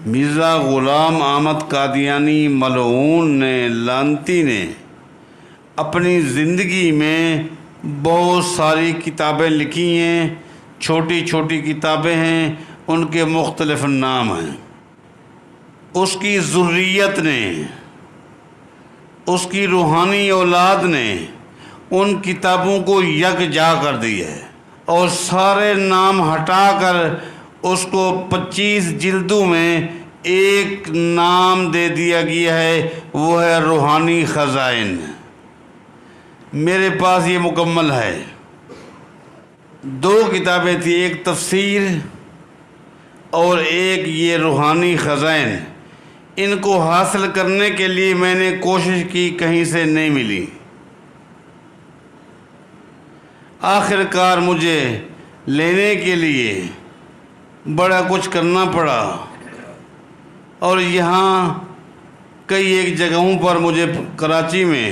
مرزا غلام احمد قادیانی ملعون نے، لعنتی نے اپنی زندگی میں بہت ساری کتابیں لکھی ہیں، چھوٹی چھوٹی کتابیں ہیں، ان کے مختلف نام ہیں۔ اس کی ذریت نے، اس کی روحانی اولاد نے ان کتابوں کو یکجا کر دیا ہے اور سارے نام ہٹا کر اس کو 25 جلدوں میں ایک نام دے دیا گیا ہے، وہ ہے روحانی خزائن۔ میرے پاس یہ مکمل ہے۔ 2 کتابیں تھیں، ایک تفسیر اور ایک یہ روحانی خزائن۔ ان کو حاصل کرنے کے لیے میں نے کوشش کی، کہیں سے نہیں ملی۔ آخر کار مجھے لینے کے لیے بڑا کچھ کرنا پڑا اور یہاں کئی ایک جگہوں پر مجھے کراچی میں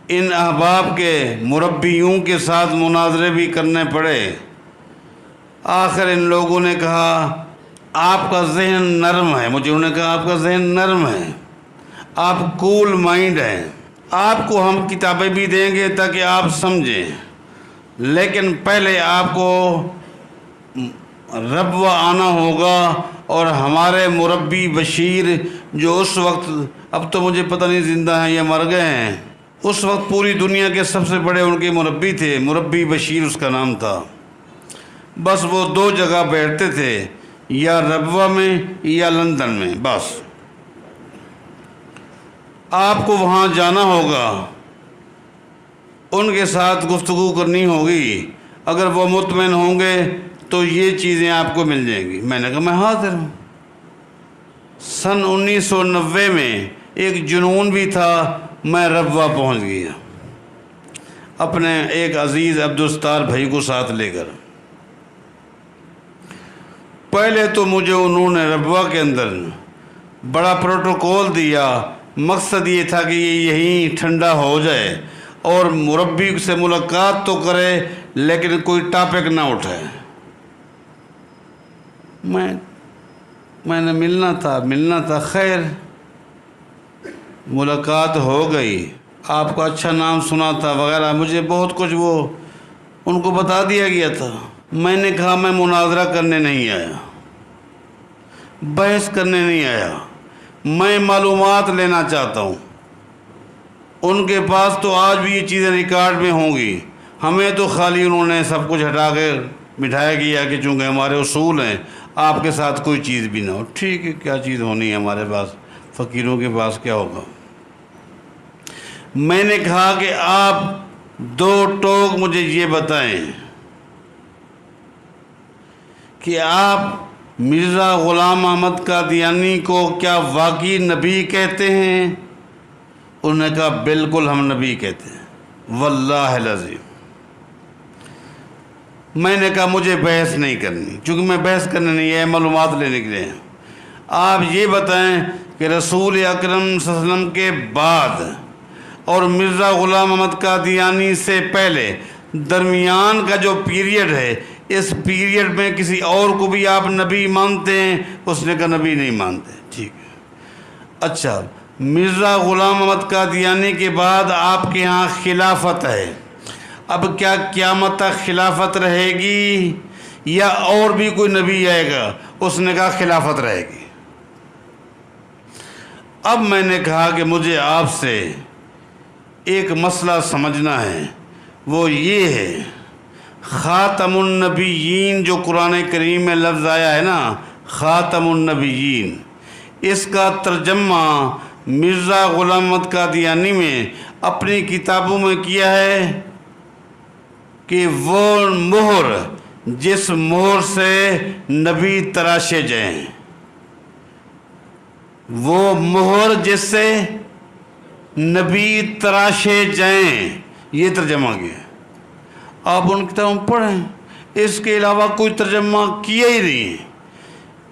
ان احباب کے مربیوں کے ساتھ مناظرے بھی کرنے پڑے۔ آخر ان لوگوں نے کہا آپ کا ذہن نرم ہے، مجھے انہوں نے کہا آپ کا ذہن نرم ہے، آپ کول مائنڈ ہیں، آپ کو ہم کتابیں بھی دیں گے تاکہ آپ سمجھیں، لیکن پہلے آپ کو ربوہ آنا ہوگا۔ اور ہمارے مربی بشیر جو اس وقت، اب تو مجھے پتہ نہیں زندہ ہیں یا مر گئے ہیں، اس وقت پوری دنیا کے سب سے بڑے ان کے مربی تھے، مربی بشیر اس کا نام تھا۔ بس وہ 2 جگہ بیٹھتے تھے، یا ربوہ میں یا لندن میں، بس آپ کو وہاں جانا ہوگا، ان کے ساتھ گفتگو کرنی ہوگی، اگر وہ مطمئن ہوں گے تو یہ چیزیں آپ کو مل جائیں گی۔ میں نے کہا میں حاضر ہوں۔ سن 1990 میں ایک جنون بھی تھا، میں ربوہ پہنچ گیا اپنے ایک عزیز عبدالستار بھائی کو ساتھ لے کر۔ پہلے تو مجھے انہوں نے ربوہ کے اندر بڑا پروٹوکول دیا، مقصد یہ تھا کہ یہ یہیں ٹھنڈا ہو جائے اور مربی سے ملاقات تو کرے لیکن کوئی ٹاپک نہ اٹھائے۔ میں نے ملنا تھا، خیر ملاقات ہو گئی، آپ کا اچھا نام سنا تھا وغیرہ، مجھے بہت کچھ وہ ان کو بتا دیا گیا تھا۔ میں نے کہا میں مناظرہ کرنے نہیں آیا، بحث کرنے نہیں آیا، میں معلومات لینا چاہتا ہوں۔ ان کے پاس تو آج بھی یہ چیزیں ریکارڈ میں ہوں گی، ہمیں تو خالی انہوں نے سب کچھ ہٹا کے بٹھایا گیا کہ چونکہ ہمارے اصول ہیں آپ کے ساتھ کوئی چیز بھی نہ ہو۔ ٹھیک ہے، کیا چیز ہونی ہے ہمارے پاس، فقیروں کے پاس کیا ہوگا۔ میں نے کہا کہ آپ 2 ٹوک مجھے یہ بتائیں کہ آپ مرزا غلام احمد قادیانی کو کیا واقعی نبی کہتے ہیں؟ انہوں نے کہا بالکل ہم نبی کہتے ہیں، واللہ العظیم۔ میں نے کہا مجھے بحث نہیں کرنی، چونکہ میں بحث کرنے نہیں ہے، معلومات لینے کے لیے۔ آپ یہ بتائیں کہ رسول اکرم صلی اللہ علیہ وسلم کے بعد اور مرزا غلام احمد قادیانی سے پہلے درمیان کا جو پیریڈ ہے، اس پیریڈ میں کسی اور کو بھی آپ نبی مانتے ہیں؟ اس نے کہا نبی نہیں مانتے۔ ٹھیک ہے، اچھا مرزا غلام احمد قادیانی کے بعد آپ کے ہاں خلافت ہے، اب کیا قیامت تک خلافت رہے گی یا اور بھی کوئی نبی آئے گا؟ اس نے کہا خلافت رہے گی۔ اب میں نے کہا کہ مجھے آپ سے ایک مسئلہ سمجھنا ہے، وہ یہ ہے خاتم النبیین جو قرآن کریم میں لفظ آیا ہے نا، خاتم النبیین، اس کا ترجمہ مرزا غلام احمد قادیانی میں اپنی کتابوں میں کیا ہے کہ وہ مہر جس مہر سے نبی تراشے جائیں، وہ مہر جس سے نبی تراشے جائیں، یہ ترجمہ کیا۔ آپ ان کتابوں پڑھیں، اس کے علاوہ کوئی ترجمہ کیا ہی نہیں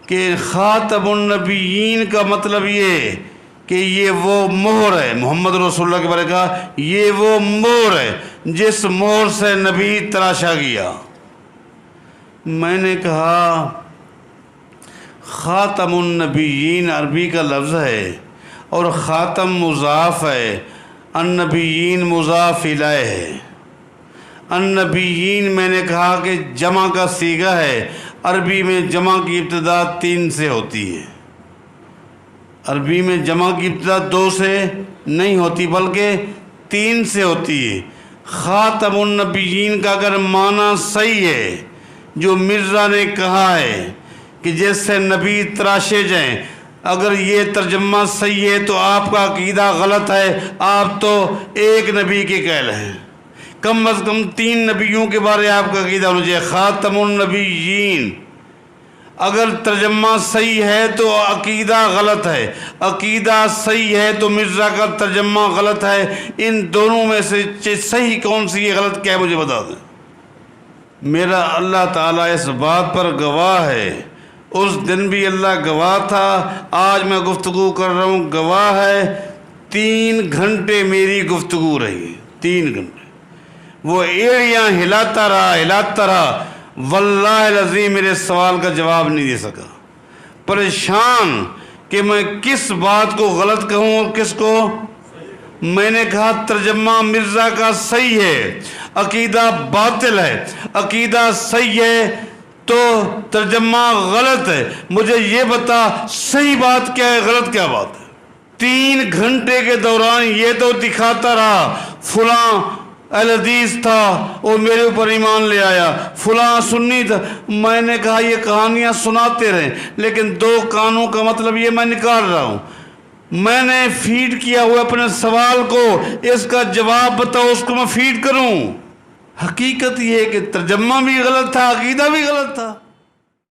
کہ خاتم النبیین کا مطلب یہ کہ یہ وہ مہر ہے، محمد رسول اللہ کے بارے کہا یہ وہ مہر ہے جس مہر سے نبی تراشا گیا۔ میں نے کہا خاتم النبیین عربی کا لفظ ہے اور خاتم مضاف ہے، النبیین مضاف الیہ ہے۔ النبیین میں نے کہا کہ جمع کا صیغہ ہے، عربی میں جمع کی ابتدا 3 سے ہوتی ہے۔ عربی میں جمع کی ابتدا 2 سے نہیں ہوتی بلکہ 3 سے ہوتی ہے۔ خاتم النبیین کا اگر معنی صحیح ہے جو مرزا نے کہا ہے کہ جیسے نبی تراشے جائیں، اگر یہ ترجمہ صحیح ہے تو آپ کا عقیدہ غلط ہے، آپ تو ایک نبی کے قائل ہیں، کم از کم 3 نبیوں کے بارے آپ کا عقیدہ ہونا چاہیے۔ خاتم النبیین اگر ترجمہ صحیح ہے تو عقیدہ غلط ہے، عقیدہ صحیح ہے تو مرزا کا ترجمہ غلط ہے۔ ان دونوں میں سے صحیح کون سی ہے، غلط کیا ہے، مجھے بتا دیں۔ میرا اللہ تعالیٰ اس بات پر گواہ ہے، اس دن بھی اللہ گواہ تھا، آج میں گفتگو کر رہا ہوں گواہ ہے۔ 3 گھنٹے میری گفتگو رہی، 3 گھنٹے وہ ایڑیاں ہلاتا رہا، واللہ العظیم میرے سوال کا جواب نہیں دے سکا، پریشان کہ میں کس بات کو غلط کہوں اور کس کو۔ میں نے کہا ترجمہ مرزا کا صحیح ہے، عقیدہ باطل ہے، عقیدہ صحیح ہے تو ترجمہ غلط ہے، مجھے یہ بتا صحیح بات کیا ہے، غلط کیا بات ہے۔ 3 گھنٹے کے دوران یہ تو دکھاتا رہا فلاں اہل حدیث تھا اور میرے اوپر ایمان لے آیا، فلاں سنی تھا۔ میں نے کہا یہ کہانیاں سناتے رہیں لیکن 2 کانوں کا مطلب یہ میں نکال رہا ہوں، میں نے فیڈ کیا ہوا اپنے سوال کو، اس کا جواب بتاؤ، اس کو میں فیڈ کروں۔ حقیقت یہ ہے کہ ترجمہ بھی غلط تھا، عقیدہ بھی غلط تھا۔